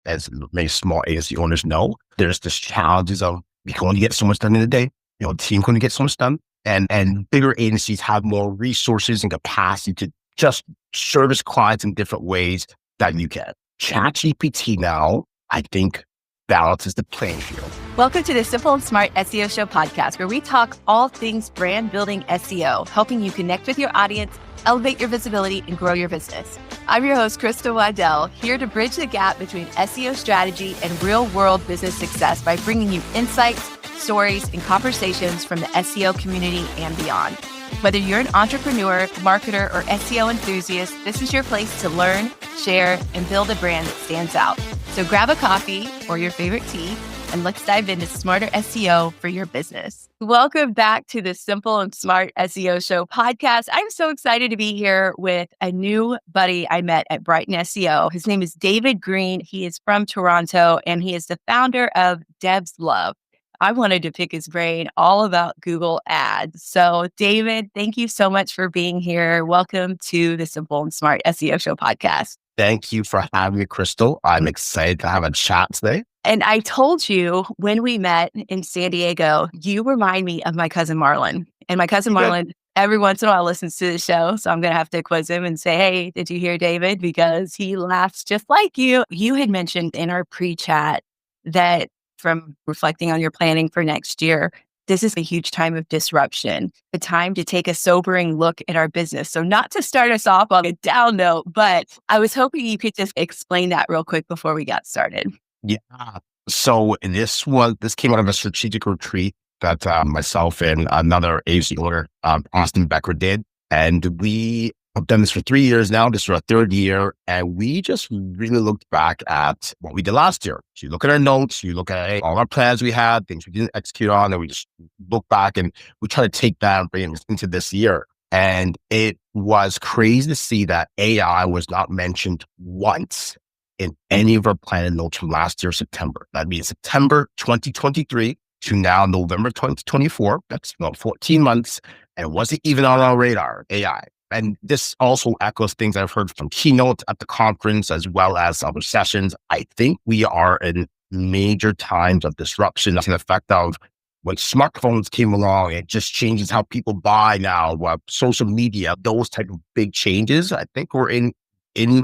as many small agency owners know, there's this challenges of you can only get so much done in a day. Team can only get so much done. And bigger agencies have more resources and capacity to just service clients in different ways that you can. ChatGPT now, I think, balances the playing field. Welcome to the Simple and Smart SEO Show podcast, where we talk all things brand building SEO, helping you connect with your audience, elevate your visibility, and grow your business. I'm your host, Krista Waddell, here to bridge the gap between SEO strategy and real-world business success by bringing you insights, stories, and conversations from the SEO community and beyond. Whether you're an entrepreneur, marketer, or SEO enthusiast, this is your place to learn, share, and build a brand that stands out. So grab a coffee or your favorite tea, and let's dive into smarter SEO for your business. Welcome back to the Simple and Smart SEO Show podcast. I'm so excited to be here with a new buddy I met at Brighton SEO. His name is David Green. He is from Toronto, and he is the founder of Devs Love. I wanted to pick his brain all about Google Ads. So David, thank you so much for being here. Welcome to the Simple and Smart SEO Show podcast. Thank you for having me, Crystal. I'm excited to have a chat today. And I told you when we met in San Diego, you remind me of my cousin Marlon. And my cousin Marlon, every once in a while, listens to the show. So I'm going to have to quiz him and say, hey, did you hear David? Because he laughs just like you. You had mentioned in our pre-chat that from reflecting on your planning for next year, this is a huge time of disruption, a time to take a sobering look at our business. So not to start us off on a down note, but I was hoping you could just explain that real quick before we got started. Yeah. So this came out of a strategic retreat that myself and another agency owner, Austin Becker, did. And we have done this for 3 years now. This is our third year. And we just really looked back at what we did last year. So you look at our notes, you look at all our plans we had, things we didn't execute on, and we just look back and we try to take that and bring it into this year. And it was crazy to see that AI was not mentioned once in any of our planning notes from last year, September. That means September 2023 to now November 2024. That's about 14 months. And it wasn't even on our radar, AI. And this also echoes things I've heard from keynotes at the conference, as well as other sessions. I think we are in major times of disruption to the effect of when smartphones came along, it just changes how people buy now, social media, those type of big changes. I think we're in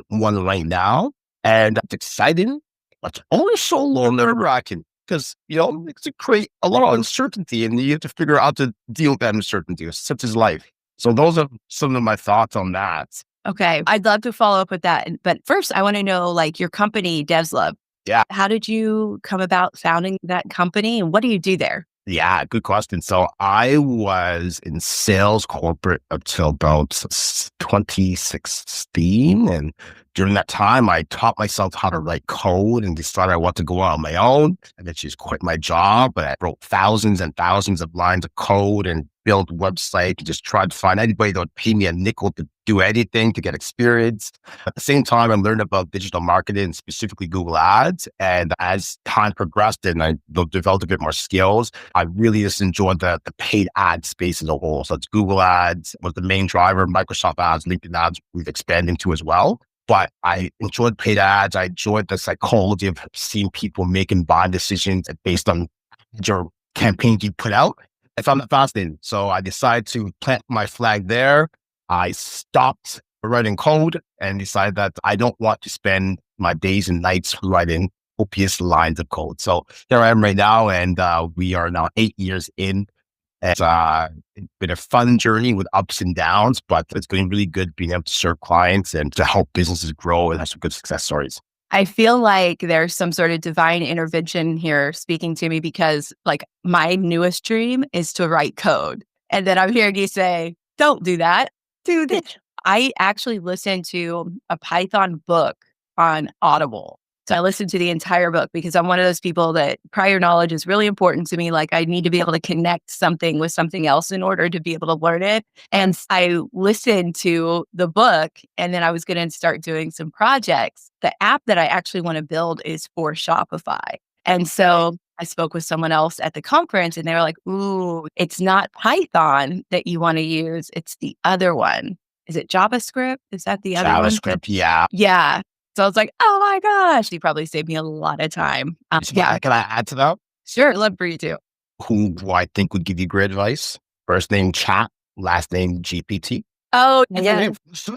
one right now. And that's exciting, but it's also a little nerve-wracking because, it's to create a lot of uncertainty and you have to figure out how to deal with that uncertainty, such as life. So those are some of my thoughts on that. Okay. I'd love to follow up with that. But first, I want to know, your company, Devs Love. Yeah. How did you come about founding that company and what do you do there? Yeah, good question. So I was in sales corporate until about 2016. And during that time, I taught myself how to write code and decided I want to go out on my own. And then just quit my job. But I wrote thousands and thousands of lines of code and built websites and just tried to find anybody that would pay me a nickel to do anything to get experience. At the same time, I learned about digital marketing, specifically Google Ads. And as time progressed and I developed a bit more skills, I really just enjoyed the paid ad space as a whole. So it's Google Ads was the main driver, Microsoft Ads, LinkedIn Ads we've expanded into as well. But I enjoyed paid ads. I enjoyed the psychology of seeing people making buying decisions based on your campaigns you put out. I found that fascinating. So I decided to plant my flag there. I stopped writing code and decided that I don't want to spend my days and nights writing copious lines of code. So here I am right now, and we are now 8 years in. It's been a fun journey with ups and downs, but it's been really good being able to serve clients and to help businesses grow and have some good success stories. I feel like there's some sort of divine intervention here speaking to me because my newest dream is to write code. And then I'm hearing you say, don't do that. Do this. I actually listened to a Python book on Audible. So I listened to the entire book because I'm one of those people that prior knowledge is really important to me. I need to be able to connect something with something else in order to be able to learn it. And I listened to the book and then I was going to start doing some projects. The app that I actually want to build is for Shopify. And so I spoke with someone else at the conference and they were like, ooh, it's not Python that you want to use. It's the other one. Is it JavaScript? Is that the other one? JavaScript, yeah. Yeah. So I was like, oh my gosh, he probably saved me a lot of time. Yeah, Can I add to that? sure. Love for you too. Who I think would give you great advice? First name Chat, last name GPT. Oh, Yeah. yeah.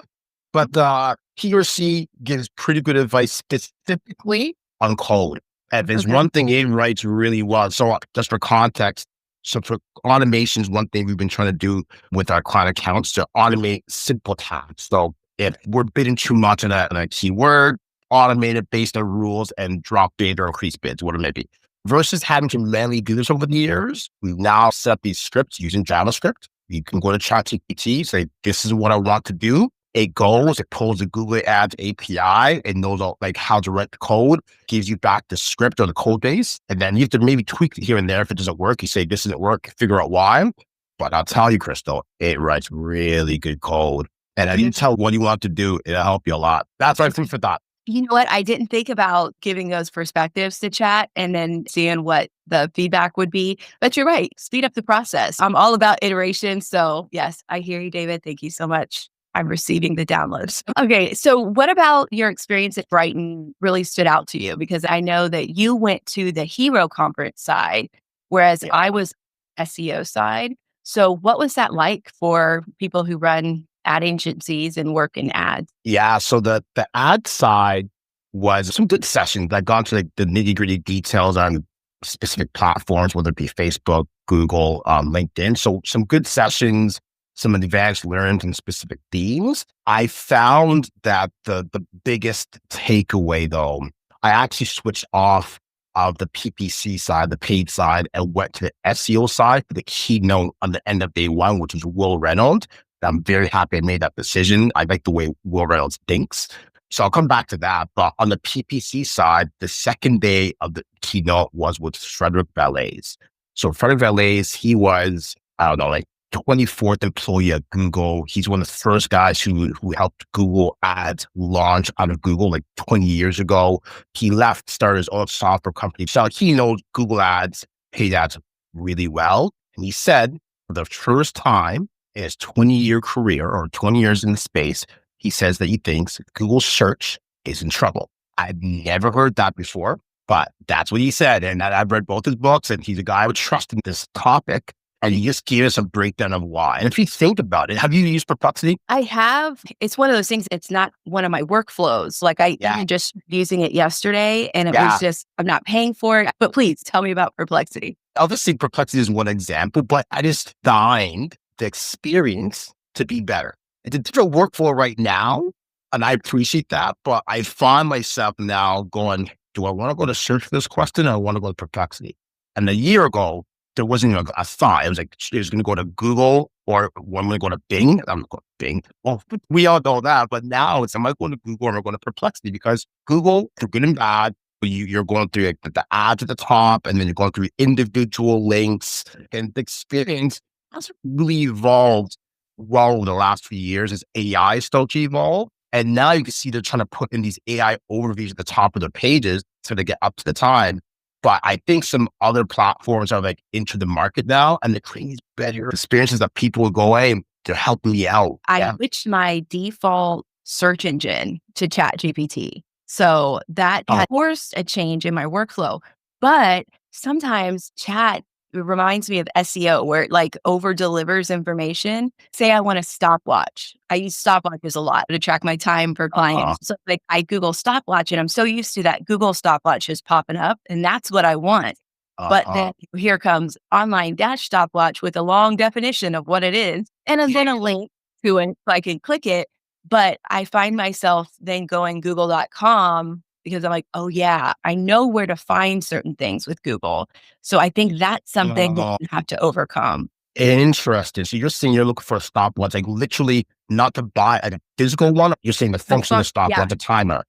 But he or she gives pretty good advice specifically on code. And there's Okay. one thing it writes really well. So just for context, so for automation is one thing we've been trying to do with our client accounts to automate simple tasks. So if we're bidding too much on a keyword, automate it based on rules and drop bid or increase bids, whatever it may be. Versus having to manually do this over the years, we've now set these scripts using JavaScript. You can go to ChatGPT, say, this is what I want to do. It goes, it pulls the Google Ads API and knows all, like how to write the code, gives you back the script or the code base. And then you have to maybe tweak it here and there. If it doesn't work, you say, this doesn't work, figure out why. But I'll tell you, Crystal, it writes really good code. And if you tell what you want to do, it'll help you a lot. That's my food for thought. You know what? I didn't think about giving those perspectives to chat and then seeing what the feedback would be. But you're right. Speed up the process. I'm all about iteration. So yes, I hear you, David. Thank you so much. I'm receiving the downloads. Okay. So what about your experience at Brighton really stood out to you? Because I know that you went to the hero conference side, whereas I was SEO side. So what was that like for people who run ad agencies and work in ads? Yeah. So the ad side was some good sessions that got into like the nitty gritty details on specific platforms, whether it be Facebook, Google, LinkedIn. So some good sessions, some advanced learns and specific themes. I found that the biggest takeaway though, I actually switched off of the PPC side, the paid side, and went to the SEO side for the keynote on the end of day one, which was Will Reynolds. I'm very happy I made that decision. I like the way Will Reynolds thinks. So I'll come back to that. But on the PPC side, the second day of the keynote was with Frederick Valais. So Frederick Valais, he was, I don't know, like 24th employee at Google. He's one of the first guys who helped Google Ads launch out of Google like 20 years ago. He left, started his own software company. So he knows Google Ads, paid ads really well. And he said for the first time in his 20-year career or 20 years in the space, he says that he thinks Google search is in trouble. I've never heard that before, but that's what he said. And I've read both his books, and he's a guy I would trust in this topic. And he just gave us a breakdown of why. And if you think about it, have you used Perplexity? I have. It's one of those things. It's not one of my workflows. Like I'm just using it yesterday and it was just, I'm not paying for it. But please tell me about Perplexity. Obviously, Perplexity is one example, but I just find the experience to be better. It's a different workflow right now, and I appreciate that. But I find myself now going, do I want to go to search for this question or I want to go to Perplexity? And a year ago, there wasn't a thought. It was like, it was going to go to Google or I'm going to go to Bing. I'm going to Bing. Well, we all know that. But now it's, am I going to Google or am I going to Perplexity? Because Google, for good and bad, you're going through like the ads at the top, and then you're going through individual links, and the experience hasn't really evolved well over the last few years as AI started to evolve. And now you can see they're trying to put in these AI overviews at the top of their pages so they get up to the time. But I think some other platforms are like into the market now, and they're creating these better experiences that people will go, hey, they're helping me out. I switched my default search engine to ChatGPT. So that forced a change in my workflow. But sometimes chat reminds me of SEO where it like over delivers information. Say I want a stopwatch. I use stopwatches a lot to track my time for clients. So like I Google stopwatch and I'm so used to that Google stopwatch is popping up and that's what I want. But then here comes online dash stopwatch with a long definition of what it is. And then a link to it so I can click it. But I find myself then going google.com because I'm like, oh yeah, I know where to find certain things with Google. So I think that's something that you have to overcome. Interesting. So you're saying you're looking for a stopwatch, like literally not to buy a physical one. You're saying the function of the stopwatch, a timer.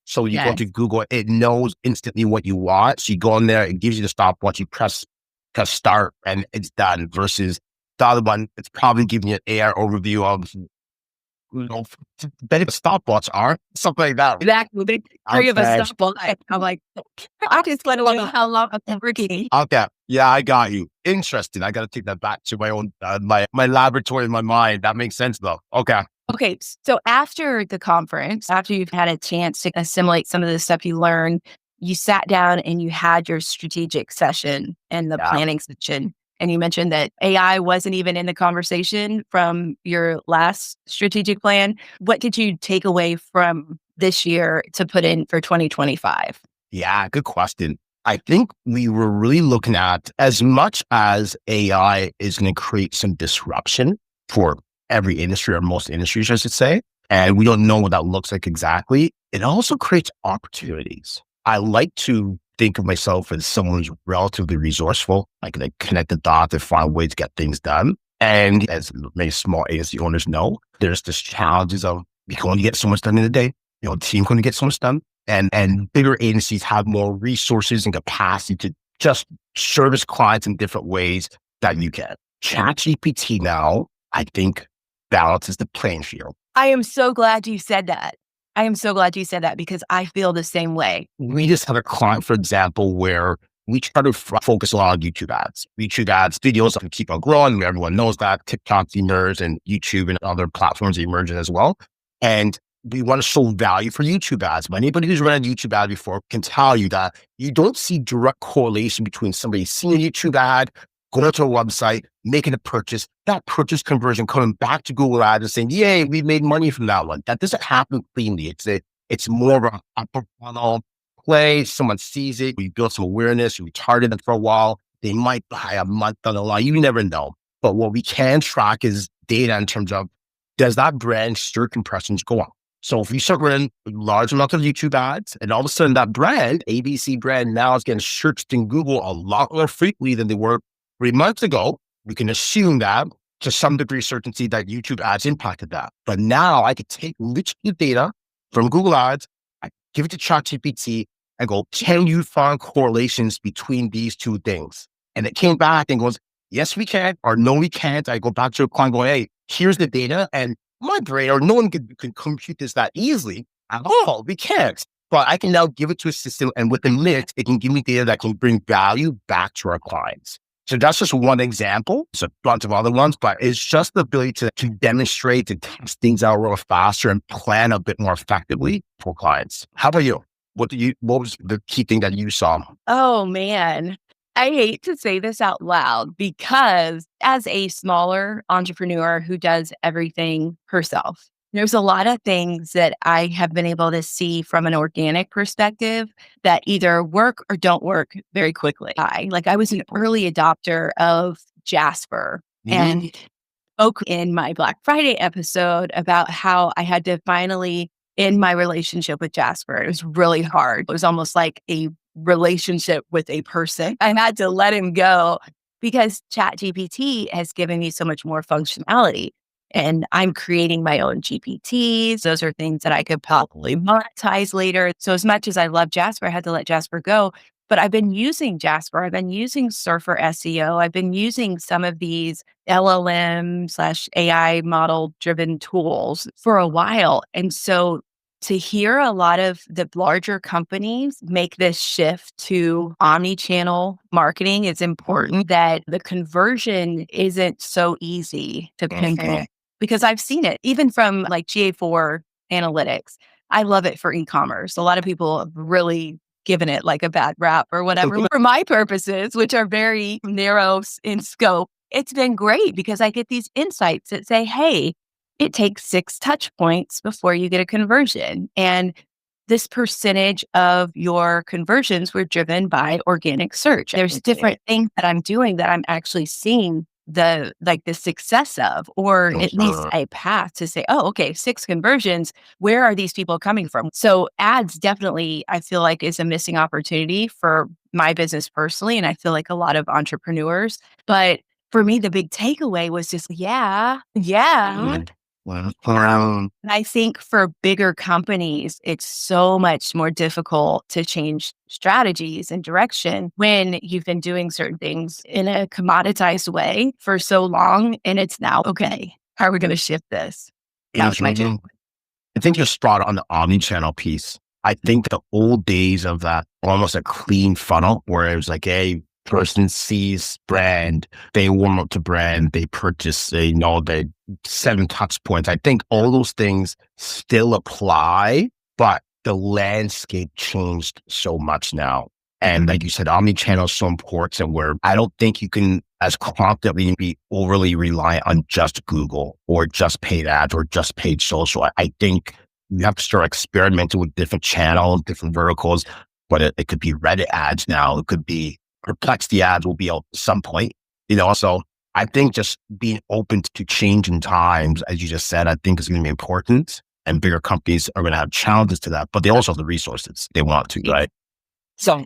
So you go to Google, it knows instantly what you want. So you go in there, it gives you the stopwatch, you press start and it's done versus the other one, it's probably giving you an AI overview of, you know, better stopwatch are something like that. Exactly. They three of us stopwatch. I'm like, I just want to know how long I'm working. Okay. Yeah, I got you. Interesting. I got to take that back to my own, my laboratory in my mind. That makes sense though. Okay. Okay, so after the conference, after you've had a chance to assimilate some of the stuff you learned, you sat down and you had your strategic session and the Yeah. planning session. And you mentioned that AI wasn't even in the conversation from your last strategic plan. What did you take away from this year to put in for 2025? Yeah, good question. I think we were really looking at, as much as AI is going to create some disruption for every industry or most industries, I should say, and we don't know what that looks like exactly, it also creates opportunities. I like to think of myself as someone who's relatively resourceful. I can connect the dots and find ways to get things done. And as many small agency owners know, there's this challenges of we can only get so much done in a day. Team can only get so much done. And bigger agencies have more resources and capacity to just service clients in different ways that you can. ChatGPT now, I think, balances the playing field. I am so glad you said that. I am so glad you said that because I feel the same way. We just had a client, for example, where we try to focus a lot on YouTube ads. YouTube ads, videos keep on growing. Everyone knows that. TikTok's emerged and YouTube and other platforms are emerging as well. And we want to show value for YouTube ads. But anybody who's run a YouTube ad before can tell you that you don't see direct correlation between somebody seeing a YouTube ad, going to a website, making a purchase, that purchase conversion coming back to Google Ads and saying, yay, we made money from that one. That doesn't happen cleanly. It's more of an upper funnel play. Someone sees it, we build some awareness, we target it for a while. They might buy a month down the line. You never know. But what we can track is data in terms of, does that brand search impressions go up? So if you start running large amounts of YouTube ads and all of a sudden that brand, ABC brand, now is getting searched in Google a lot more frequently than they were 3 months ago, we can assume that to some degree certainty that YouTube ads impacted that. But now I could take literally data from Google Ads, I give it to ChatGPT and go, can you find correlations between these two things? And it came back and goes, yes, we can, or no, we can't. I go back to a client going, hey, here's the data. And my brain, or no one can compute this that easily at all. We can't. But I can now give it to a system, and within minutes, it can give me data that can bring value back to our clients. So that's just one example. It's a bunch of other ones, but it's just the ability to demonstrate, to test things out a little faster and plan a bit more effectively for clients. How about you? What was the key thing that you saw? Oh, man. I hate to say this out loud because as a smaller entrepreneur who does everything herself, there's a lot of things that I have been able to see from an organic perspective that either work or don't work very quickly. I was an early adopter of Jasper and spoke in my Black Friday episode about how I had to finally end my relationship with Jasper. It was really hard. It was almost like a relationship with a person. I had to let him go because ChatGPT has given me so much more functionality. And I'm creating my own GPTs. Those are things that I could probably monetize later. So as much as I love Jasper, I had to let Jasper go. But I've been using Jasper. I've been using Surfer SEO. I've been using some of these LLM/AI model driven tools for a while. And so to hear a lot of the larger companies make this shift to omni-channel marketing, it's important that the conversion isn't so easy to pinpoint because I've seen it even from like GA4 analytics. I love it for e-commerce. A lot of people have really given it like a bad rap or whatever. For my purposes, which are very narrow in scope, it's been great because I get these insights that say, hey, it takes 6 touch points before you get a conversion. And this percentage of your conversions were driven by organic search. There's different things that I'm doing that I'm actually seeing the success of, or at least a path to say, oh, okay, 6 conversions. Where are these people coming from? So ads definitely, I feel like, is a missing opportunity for my business personally. And I feel like a lot of entrepreneurs, but for me, the big takeaway was just, yeah. Wow. And I think for bigger companies, it's so much more difficult to change strategies and direction when you've been doing certain things in a commoditized way for so long. And it's now, okay, how are we going to shift this? That was my take. I think you're spot on the omni-channel piece. I think the old days of that, almost a clean funnel where it was like, hey, person sees brand, they warm up to brand, they purchase, they know the 7 touch points. I think all those things still apply, but the landscape changed so much now. And like you said, omni-channel is so important where I don't think you can, as confidently, be overly reliant on just Google or just paid ads or just paid social. I think you have to start experimenting with different channels, different verticals, but it could be Reddit ads now. It could be Perplexity ads will be out at some point, so I think just being open to changing times, as you just said, I think is going to be important. And bigger companies are going to have challenges to that, but they also have the resources they want to, right? So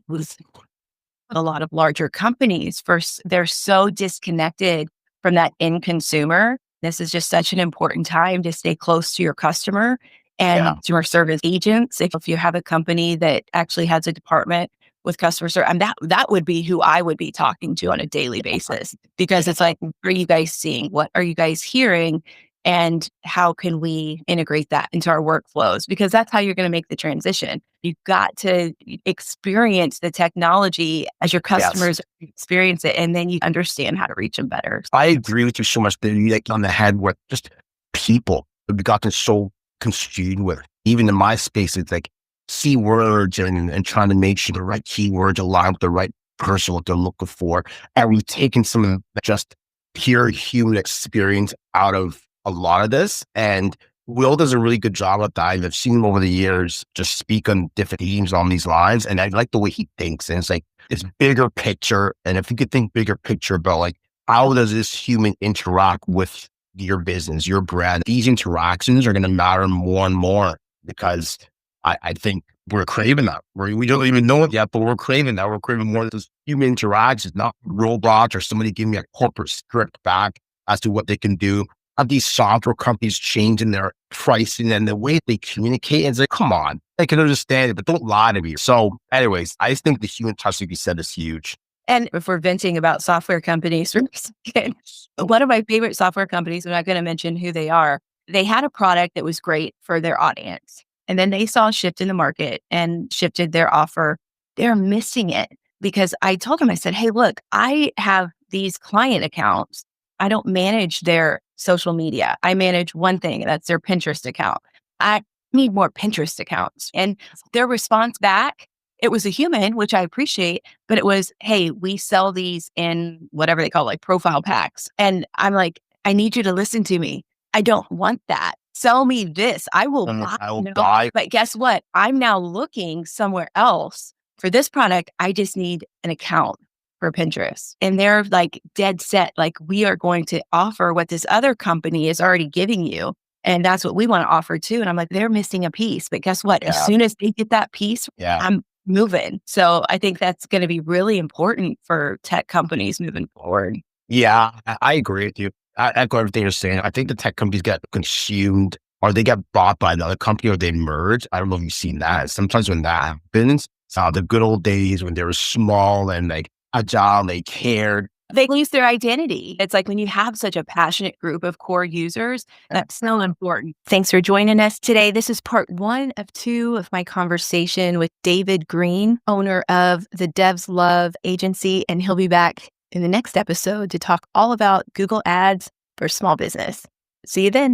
a lot of larger companies, first, they're so disconnected from that end consumer. This is just such an important time to stay close to your customer and customer service agents. If you have a company that actually has a department with customer service, and that would be who I would be talking to on a daily basis, because it's like, what are you guys seeing? What are you guys hearing? And how can we integrate that into our workflows? Because that's how you're going to make the transition. You've got to experience the technology as your customers experience it, and then you understand how to reach them better. I agree with you so much that you on the head with just people have gotten so consumed with. Even in my space, it's like keywords and trying to make sure the right keywords align with the right person, what they're looking for. And we've taken some of the just pure human experience out of a lot of this. And Will does a really good job at that. I've seen him over the years just speak on different themes on these lines. And I like the way he thinks. And it's like this bigger picture. And if you could think bigger picture about like, how does this human interact with your business, your brand? These interactions are going to matter more and more, because I think we're craving that. We don't even know it yet, but we're craving that. We're craving more of those human interactions, not robots or somebody giving me a corporate script back as to what they can do. Have these software companies changing their pricing and the way they communicate? It's like, come on, I can understand it, but don't lie to me. So anyways, I just think the human touch, like you said, is huge. And if we're venting about software companies for a second, one of my favorite software companies, I'm not going to mention who they are, they had a product that was great for their audience. And then they saw a shift in the market and shifted their offer. They're missing it, because I told them, I said, hey, look, I have these client accounts. I don't manage their social media. I manage one thing, and that's their Pinterest account. I need more Pinterest accounts. And their response back, it was a human, which I appreciate, but it was, hey, we sell these in whatever they call like profile packs. And I'm like, I need you to listen to me. I don't want that. Sell me this. I will buy. But guess what? I'm now looking somewhere else for this product. I just need an account for Pinterest. And they're like dead set. Like, we are going to offer what this other company is already giving you. And that's what we want to offer too. And I'm like, they're missing a piece. But guess what? As soon as they get that piece, I'm moving. So I think that's going to be really important for tech companies moving forward. Yeah, I agree with you. I echo everything you're saying. I think the tech companies get consumed, or they get bought by another company, or they merge. I don't know if you've seen that. Sometimes when that happens, the good old days when they were small and like agile, they cared. They lose their identity. It's like when you have such a passionate group of core users, that's so important. Thanks for joining us today. This is part 1 of 2 of my conversation with David Green, owner of the Devs Love agency, and he'll be back in the next episode to talk all about Google Ads for small business. See you then.